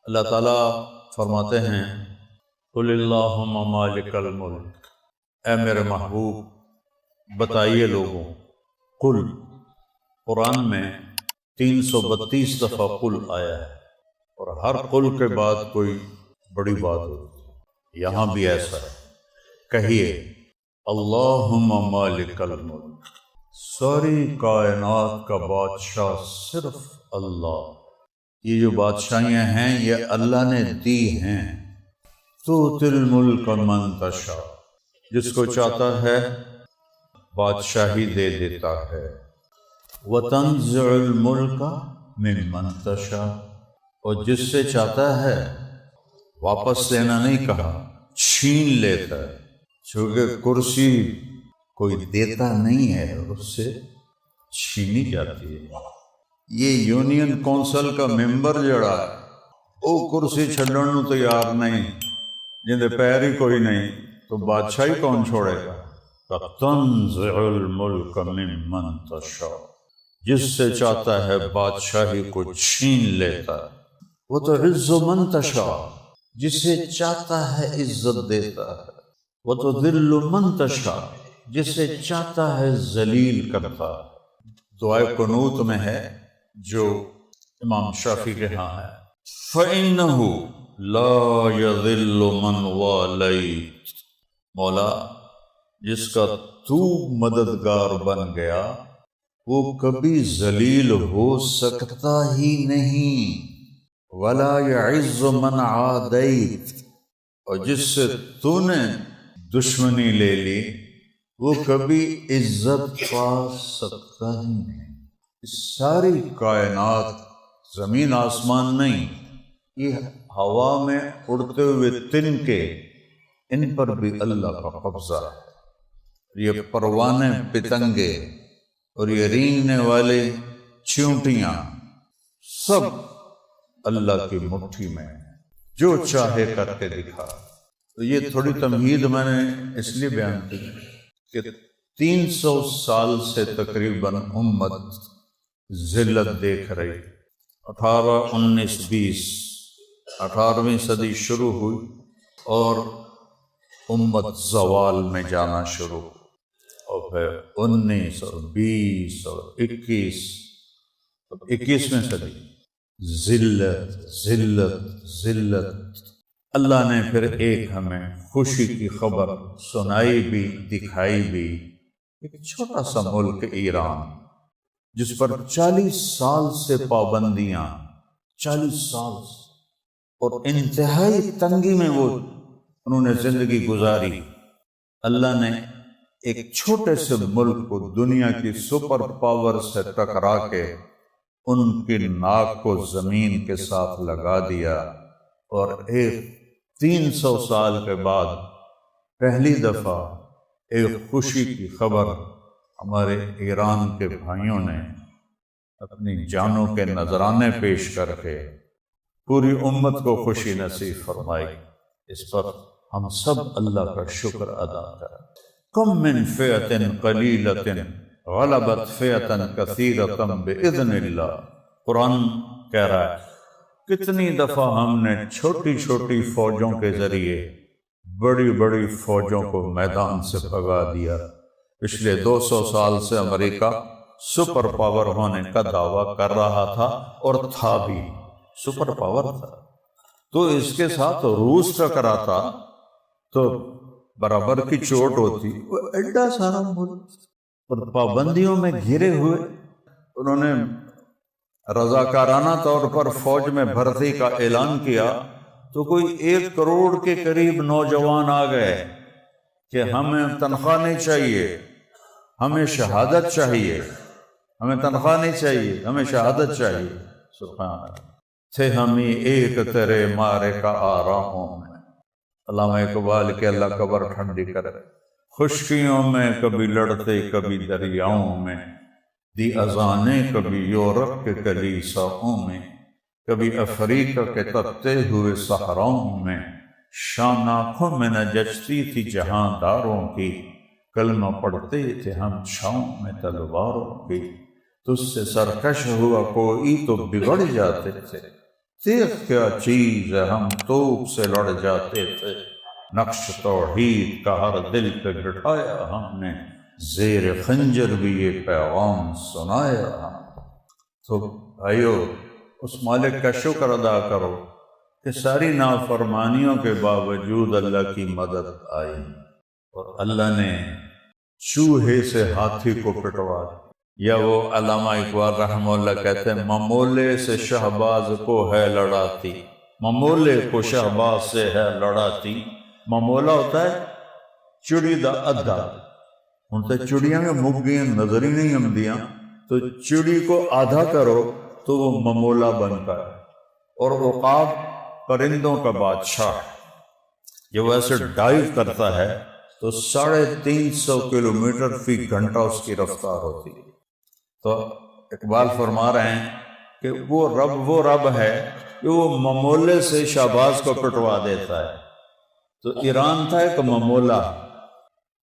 اللہ تعالیٰ فرماتے ہیں قل اللہم مالک الملک، اے میرے محبوب بتائیے لوگوں، قل قرآن میں 332 دفعہ قل آیا ہے، اور ہر قل کے بعد کوئی بڑی بات ہوتی ہے۔ یہاں بھی ایسا ہے، کہیے اللہم مالک الملک، ساری کائنات کا بادشاہ صرف اللہ۔ یہ جو بادشاہیاں ہیں یہ اللہ نے دی ہیں۔ تؤتی الملک من تشاء، جس کو چاہتا ہے بادشاہی دے دیتا ہے۔ وتنزع الملک ممن تشاء، اور جس سے چاہتا ہے واپس لینا نہیں کہا، چھین لیتا ہے، چونکہ کرسی کوئی دیتا نہیں ہے، اس سے چھینی جاتی ہے۔ یہ یونین کونسل کا ممبر جڑا ہے وہ کرسی چھڈن نو تیار نہیں، جندے پیر ہی کوئی نہیں، تو بادشاہی کون چھوڑے گا؟ تنزع الملک ممن تشاء، جس سے چاہتا ہے بادشاہی کو چھین لیتا ہے۔ وہ تو عز من تشاء، جسے چاہتا ہے عزت دیتا ہے۔ وہ تو ذل من تشاء، جسے چاہتا ہے ذلیل کرتا ہے۔ دعائے قنوت میں ہے جو امام شافعی کے ہاں ہے، فَإِنَّهُ لَا يَذِلُّ مَنْ وَالَيْتَ، مولا جس کا تو مددگار بن گیا وہ کبھی ذلیل ہو سکتا ہی نہیں۔ وَلَا يَعِزُّ مَنْ عَادَيْتَ، اور جس سے تو نے دشمنی لے لی وہ کبھی عزت پا سکتا ہی نہیں۔ ساری کائنات، زمین آسمان نہیں، یہ ہوا میں اڑتے ہوئے تنکے، ان پر بھی اللہ کا قبضہ ہے۔ یہ پروانے پتنگے اور یہ رینگنے والے چیونٹیاں سب اللہ کی مٹھی میں، جو چاہے کر کے دکھا۔ تو یہ تھوڑی تمہید میں نے اس لیے بیان کی کہ 300 سال سے تقریباً امت ذلت دیکھ رہی۔ 18 19 20 18ویں صدی شروع ہوئی اور امت زوال میں جانا شروع، اور پھر 19 اور 20 اور 21، 21ویں صدی ذلت ذلت ذلت۔ اللہ نے پھر ایک ہمیں خوشی کی خبر سنائی بھی، دکھائی بھی۔ ایک چھوٹا سا ملک ایران جس پر 40 سال سے پابندیاں، 40 سال سے، اور انتہائی تنگی میں وہ انہوں نے زندگی گزاری۔ اللہ نے ایک چھوٹے سے ملک کو دنیا کی سپر پاور سے ٹکرا کے ان کی ناک کو زمین کے ساتھ لگا دیا، اور ایک 300 سال کے بعد پہلی دفعہ ایک خوشی کی خبر ہمارے ایران کے بھائیوں نے اپنی جانوں کے نذرانے پیش کر کے پوری امت کو خوشی نصیب فرمائی۔ اس پر ہم سب اللہ کا شکر ادا کریں۔ کم من فئۃ قلیلۃ غلبت فئۃ کثیرۃ بإذن اللہ، قرآن کہہ رہا ہے کتنی دفعہ ہم نے چھوٹی چھوٹی فوجوں کے ذریعے بڑی بڑی فوجوں کو میدان سے بھگا دیا۔ پچھلے 200 سال سے امریکہ سپر پاور ہونے کا دعویٰ کر رہا تھا، اور تھا بھی سپر پاور تھا، تو اس کے ساتھ روس ٹکراتا تو برابر کی چوٹ ہوتی۔ وہ ایڈا سارا ملک اور پابندیوں میں گھرے ہوئے، انہوں نے رضاکارانہ طور پر فوج میں بھرتی کا اعلان کیا تو کوئی 1 کروڑ کے قریب نوجوان آ گئے کہ ہمیں تنخواہ نہیں چاہیے، ہمیں شہادت چاہیے، ہمیں تنخواہ نہیں چاہیے، ہمیں شہادت چاہیے۔ سبحان اللہ، تھے ہمیں ایک تیرے مارے کا آراموں میں۔ علامہ اقبال کے اللہ قبر ٹھنڈی کرے، خشکیوں میں کبھی لڑتے کبھی دریاؤں میں، دی اذانیں کبھی یورپ کے کلیساؤں میں، کبھی افریقہ کے تپتے ہوئے صحراؤں میں، شان آنکھوں میں نہ جچتی تھی جہاں داروں کی، کلمہ پڑھتے تھے ہم چھاؤں میں تلواروں کی، تجھ سے سرکش ہوا کوئی تو بگڑ جاتے تھے، تیغ کیا چیز ہے، ہم توپ سے لڑ جاتے تھے، نقش توحید کا ہر دل پہ بٹھایا ہم نے، زیر خنجر بھی یہ پیغام سنایا ہم۔ تو بھائیو، اس مالک کا شکر ادا کرو کہ ساری نافرمانیوں کے باوجود اللہ کی مدد آئی، اور اللہ نے چوہے سے ہاتھی کو پٹوا دیا۔ یا وہ علامہ اقبال رحمہ اللہ کہتے ہیں، ممولے سے شہباز کو ہے لڑاتی، ممولے کو شہباز سے ہے لڑاتی۔ ممولا ہوتا ہے چڑی دا ادھا، ان تے چڑیاں میں مگیاں نظر ہی نہیں آمدیاں، تو چڑی کو آدھا کرو تو وہ ممولا بنتا ہے۔ اور عقاب پرندوں کا بادشاہ، جو ایسے ڈائیو کرتا ہے تو 350 کلومیٹر فی گھنٹہ اس کی رفتار ہوتی ہے۔ تو اقبال فرما رہے ہیں کہ وہ رب ہے کہ وہ ممولے سے شہباز کو پٹوا دیتا ہے۔ تو ایران تھا ایک ممولا،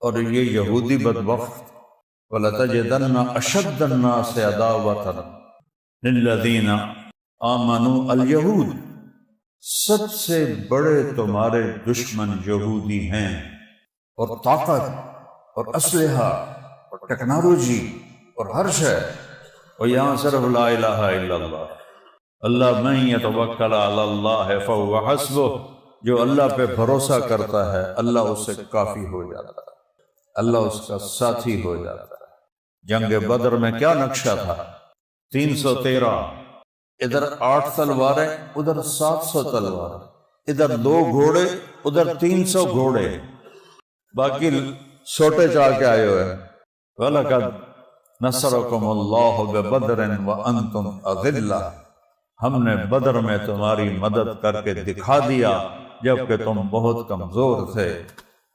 اور یہ یہودی بدبخت، وَلَتَجِدَنَّ أَشَدَّ النَّاسِ عَدَاوَةً لِلَّذِينَ آمَنُوا الْيَهُودِ، سب سے بڑے تمہارے دشمن یہودی ہیں، اور طاقت اور اسلحہ اور ٹیکنالوجی اور ہر شے، اور یہاں صرف لا الہ الا اللہ من یتوکل علی اللہ فہو حسبہ، جو اللہ پہ بھروسہ کرتا ہے اللہ اس سے کافی ہو جاتا ہے، اللہ اس کا ساتھی ہو جاتا ہے۔ جنگ بدر میں کیا نقشہ تھا؟ 313، ادھر 8 تلواریں، ادھر 700 تلواریں، ادھر 2 گھوڑے، ادھر 300 گھوڑے، باقی چھوٹے چاہ کے آئے ہوئے ہیں۔ وَلَقَدْ نَصَرَكُمُ اللَّهُ بِبَدْرٍ وَأَنْتُمْ أَذِلَّةٌ، ہم نے بدر میں تمہاری مدد کر کے دکھا دیا جبکہ تم بہت کمزور تھے۔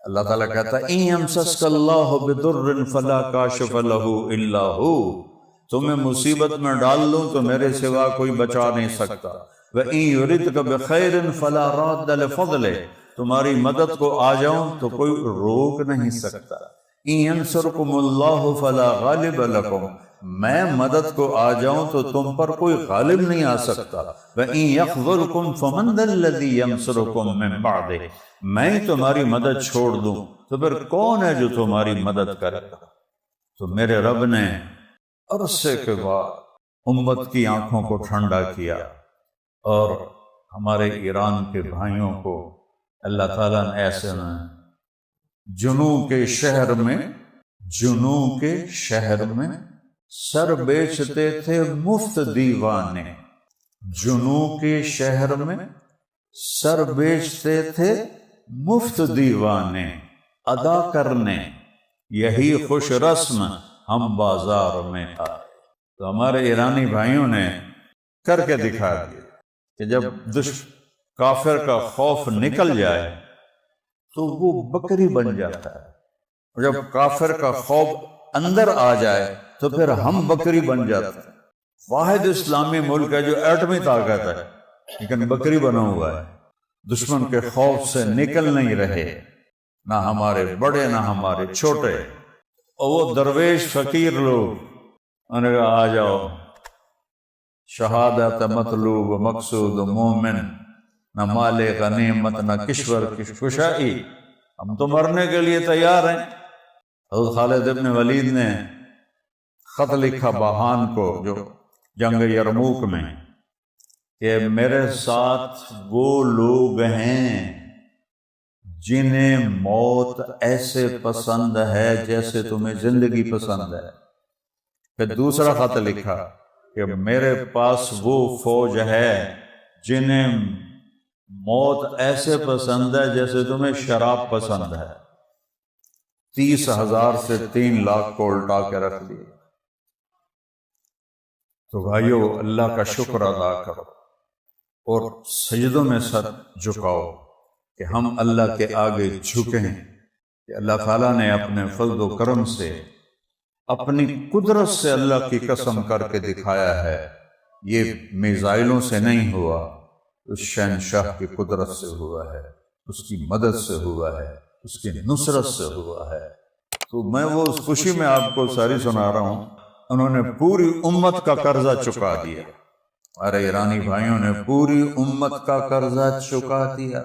اللہ تعالیٰ کہتا ہے اِن يَمْسَسْكَ اللَّهُ بِضُرٍّ فَلَا كَاشِفَ لَهُ إِلَّا هُوَ، تمہیں مصیبت میں ڈال لوں تو میرے سوا کوئی بچا نہیں سکتا۔ وَإِن يُرِدْكَ بِخَيْرٍ فَلَا رَادَّ لِفَضْلِهِ، تمہاری مدد کو آ جاؤں تو کوئی روک نہیں سکتا۔ اِن يَنْصُرْكُمُ اللَّهُ فَلَا غَالِبَ لَكُمْ، میں مدد کو آ جاؤں تو تم پر کوئی غالب نہیں آ سکتا۔ وَإِن يَخْذُلْكُمْ فَمَنْ ذَا الَّذِي يَنْصُرُكُمْ مِنْ بَعْدِهِ، میں تمہاری مدد چھوڑ دوں تو پھر کون ہے جو تمہاری مدد کرے گا؟ تو میرے رب نے عرصے کے بعد امت کی آنکھوں کو ٹھنڈا کیا، اور ہمارے ایران کے بھائیوں کو اللہ تعالیٰ نے ایسے میں جنوں کے شہر میں سر بیچتے تھے مفت دیوانے، جنوں کے شہر میں سر بیچتے تھے مفت دیوانے، ادا کرنے یہی خوش رسم ہم بازار میں آئے۔ تو ہمارے ایرانی بھائیوں نے کر کے دکھا دیا کہ جب کافر کا خوف نکل جائے تو وہ بکری بن جاتا ہے، اور جب کافر کا خوف اندر آ جائے تو پھر ہم بکری بن جاتے ہیں۔ واحد اسلامی ملک ہے جو ایٹمی طاقت ہے لیکن بکری بنا ہوا ہے، دشمن کے خوف سے نکل نہیں رہے، نہ ہمارے بڑے نہ ہمارے چھوٹے۔ اور وہ درویش فقیر لوگ انہوں نے کہا آ جاؤ، شہادت مطلوب مقصود مومن، نہ مال غنیمت نہ کشور کشائی، ہم تو مرنے کے لیے تیار ہیں۔ حضرت خالد ابن ولید نے خط لکھا باہان کو جو جنگ یرموک میں کہ میرے ساتھ وہ لوگ ہیں جنہیں موت ایسے پسند ہے جیسے تمہیں زندگی پسند ہے۔ پھر دوسرا خط لکھا کہ میرے پاس وہ فوج ہے جنہیں موت ایسے پسند ہے جیسے تمہیں شراب پسند ہے۔ 30,000 سے 3 لاکھ کو الٹا کے رکھ دیا۔ تو بھائیو، اللہ کا شکر ادا کرو اور سجدوں میں سر جھکاؤ کہ ہم اللہ کے آگے جھکیں کہ اللہ تعالیٰ نے اپنے فضل و کرم سے، اپنی قدرت سے اللہ کی قسم کر کے دکھایا ہے۔ یہ میزائلوں سے نہیں ہوا، اس شہنشاہ کی قدرت سے ہوا ہے، اس کی مدد سے ہوا ہے، اس کی نصرت سے ہوا ہے۔ تو میں وہ اس خوشی میں آپ کو ساری سنا رہا ہوں، انہوں نے پوری امت کا قرضہ چکا دیا۔ ارے ایرانی بھائیوں نے پوری امت کا قرضہ چکا دیا۔